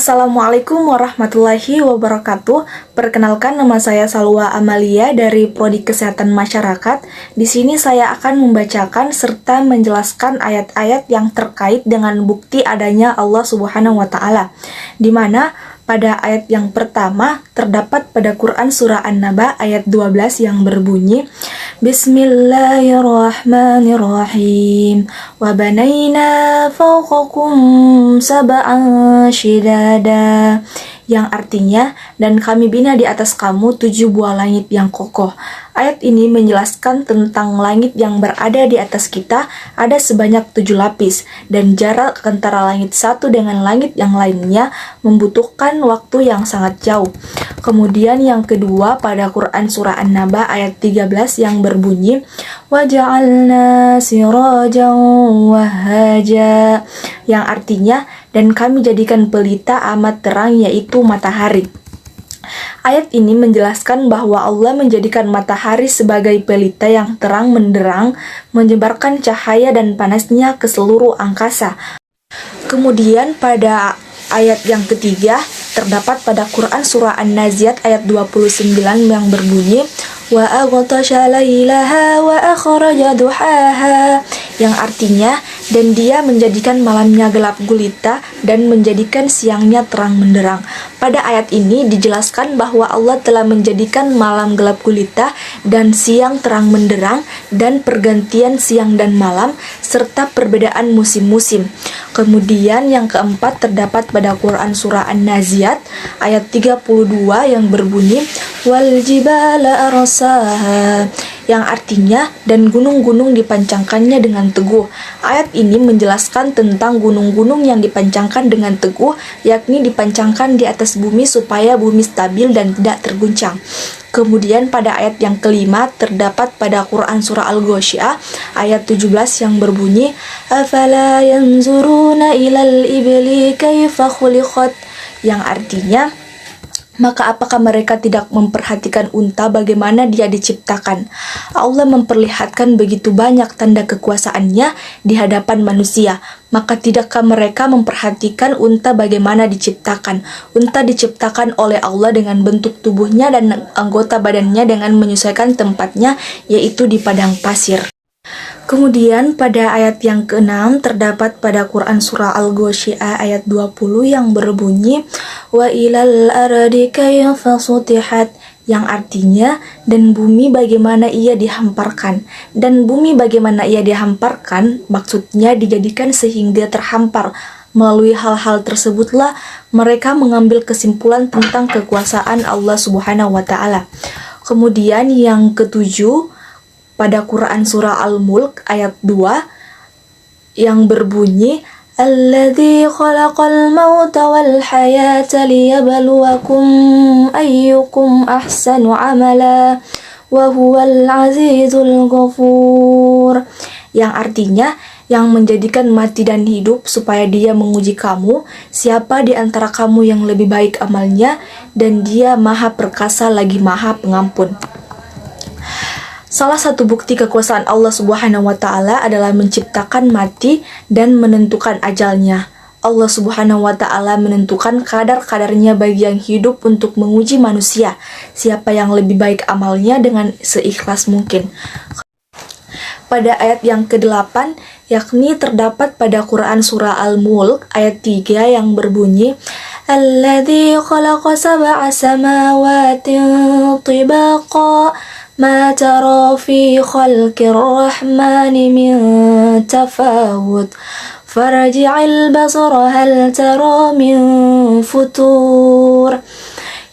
Assalamualaikum warahmatullahi wabarakatuh. Perkenalkan, nama saya Salwa Amalia dari Prodi Kesehatan Masyarakat. Di sini saya akan membacakan serta menjelaskan ayat-ayat yang terkait dengan bukti adanya Allah Subhanahu wa taala. Di mana pada ayat yang pertama terdapat pada Quran surah An-Naba ayat 12 yang berbunyi Bismillahirrahmanirrahim. Wa banaina fawqakum sab'an shidada. Yang artinya, dan kami bina di atas kamu 7 buah langit yang kokoh. Ayat ini menjelaskan tentang langit yang berada di atas kita ada sebanyak 7 lapis, dan jarak antara langit satu dengan langit yang lainnya membutuhkan waktu yang sangat jauh. Kemudian yang kedua pada Quran surah An-Naba ayat 13 yang berbunyi وَجَعَلْنَا سِرَاجًا وَهَّاجًا, yang artinya, dan kami jadikan pelita amat terang yaitu matahari. Ayat ini menjelaskan bahwa Allah menjadikan matahari sebagai pelita yang terang menderang, menyebarkan cahaya dan panasnya ke seluruh angkasa. Kemudian pada ayat yang ketiga terdapat pada Quran surah An-Naziat ayat 29 yang berbunyi wa aghtasha lailaha wa akhraja duhaha, yang artinya, dan dia menjadikan malamnya gelap gulita dan menjadikan siangnya terang menderang. Pada ayat ini dijelaskan bahwa Allah telah menjadikan malam gelap gulita dan siang terang menderang, dan pergantian siang dan malam serta perbedaan musim-musim. Kemudian yang keempat terdapat pada Quran surah An-Naziat ayat 32 yang berbunyi wal jibala arsaha, yang artinya, dan gunung-gunung dipancangkannya dengan teguh. Ayat ini menjelaskan tentang gunung-gunung yang dipancangkan dengan teguh, yakni dipancangkan di atas bumi supaya bumi stabil dan tidak terguncang. Kemudian pada ayat yang kelima terdapat pada Quran surah Al-Ghasyiyah ayat 17 yang berbunyi afala yanzuruna ilal ibli kaifa khuliqat, yang artinya, maka apakah mereka tidak memperhatikan unta bagaimana dia diciptakan? Allah memperlihatkan begitu banyak tanda kekuasaannya di hadapan manusia. Maka tidakkah mereka memperhatikan unta bagaimana diciptakan? Unta diciptakan oleh Allah dengan bentuk tubuhnya dan anggota badannya dengan menyesuaikan tempatnya, yaitu di padang pasir. Kemudian pada ayat yang ke-6 terdapat pada Quran surah Al-Ghasyiyah ayat 20 yang berbunyi wa ilal ardi kayfa sutihat, yang artinya, dan bumi bagaimana ia dihamparkan. Dan bumi bagaimana ia dihamparkan maksudnya dijadikan sehingga terhampar. Melalui hal-hal tersebutlah mereka mengambil kesimpulan tentang kekuasaan Allah Subhanahu wa taala. Kemudian yang ketujuh pada Quran surah Al-Mulk ayat 2 yang berbunyi alladzi khalaqal mauta wal hayata liyabluwakum ayyukum ahsanu amala wa huwal azizul ghafur, yang artinya, yang menjadikan mati dan hidup supaya dia menguji kamu siapa di antara kamu yang lebih baik amalnya, dan dia maha perkasa lagi maha pengampun. Salah satu bukti kekuasaan Allah Subhanahu wa taala adalah menciptakan mati dan menentukan ajalnya. Allah Subhanahu wa taala menentukan kadar-kadarnya bagi yang hidup untuk menguji manusia, siapa yang lebih baik amalnya dengan seikhlas mungkin. Pada ayat yang ke-8, yakni terdapat pada Quran surah Al-Mulk ayat 3 yang berbunyi alladzi khalaqa sab'a samawati tibaqa ma tara fi khalqir rahmani min tafawut farji'il basara hal tara min futur,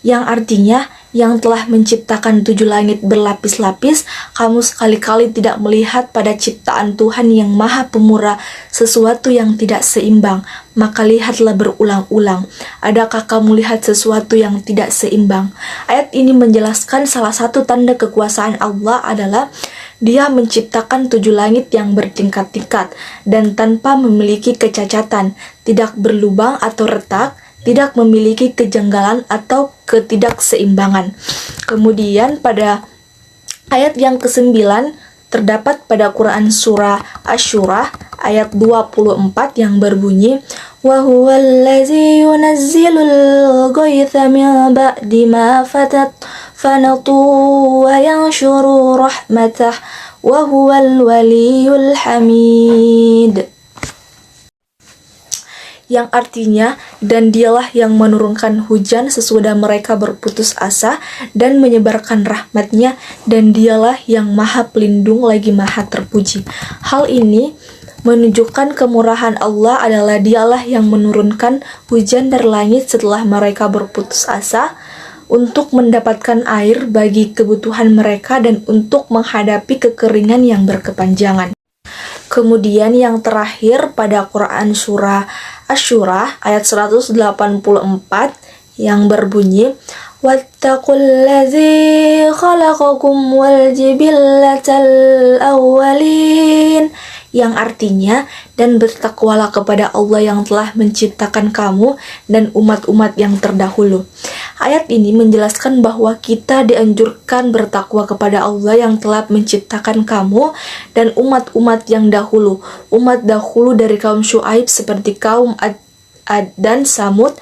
yang artinya, yang telah menciptakan 7 langit berlapis-lapis, kamu sekali-kali tidak melihat pada ciptaan Tuhan yang maha pemurah sesuatu yang tidak seimbang, maka lihatlah berulang-ulang. Adakah kamu lihat sesuatu yang tidak seimbang? Ayat ini menjelaskan salah satu tanda kekuasaan Allah adalah Dia menciptakan 7 langit yang bertingkat-tingkat dan tanpa memiliki kecacatan, tidak berlubang atau retak, tidak memiliki kejanggalan atau ketidakseimbangan. Kemudian pada ayat yang ke-9 terdapat pada Quran surah Asy-Syura ayat 24 yang berbunyi wa huwallazi yunazzilul ghaitha min ba'di ma fatat fanatu wa yanshuru rahmatah wa huwal waliyul hamid, yang artinya, dan dialah yang menurunkan hujan sesudah mereka berputus asa dan menyebarkan rahmatnya, dan dialah yang maha pelindung lagi maha terpuji. Hal ini menunjukkan kemurahan Allah adalah dialah yang menurunkan hujan dari langit setelah mereka berputus asa untuk mendapatkan air bagi kebutuhan mereka dan untuk menghadapi kekeringan yang berkepanjangan. Kemudian yang terakhir pada Quran surah Asy-Syura ayat 184 yang berbunyi wattaqullazi khalaqakum wal jibillatal awwalin, yang artinya, dan bertakwalah kepada Allah yang telah menciptakan kamu dan umat-umat yang terdahulu. Ayat ini menjelaskan bahwa kita dianjurkan bertakwa kepada Allah yang telah menciptakan kamu dan umat-umat yang dahulu. Umat dahulu dari kaum Syuaib seperti kaum Ad dan Samud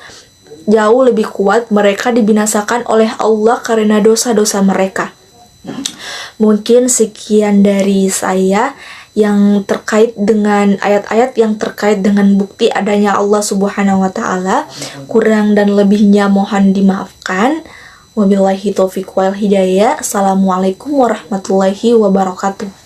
jauh lebih kuat, mereka dibinasakan oleh Allah karena dosa-dosa mereka. Mungkin sekian dari saya yang terkait dengan ayat-ayat yang terkait dengan bukti adanya Allah Subhanahu wa taala. Kurang dan lebihnya mohon dimaafkan. Wabillahi taufiq wal hidayah. Assalamualaikum warahmatullahi wabarakatuh.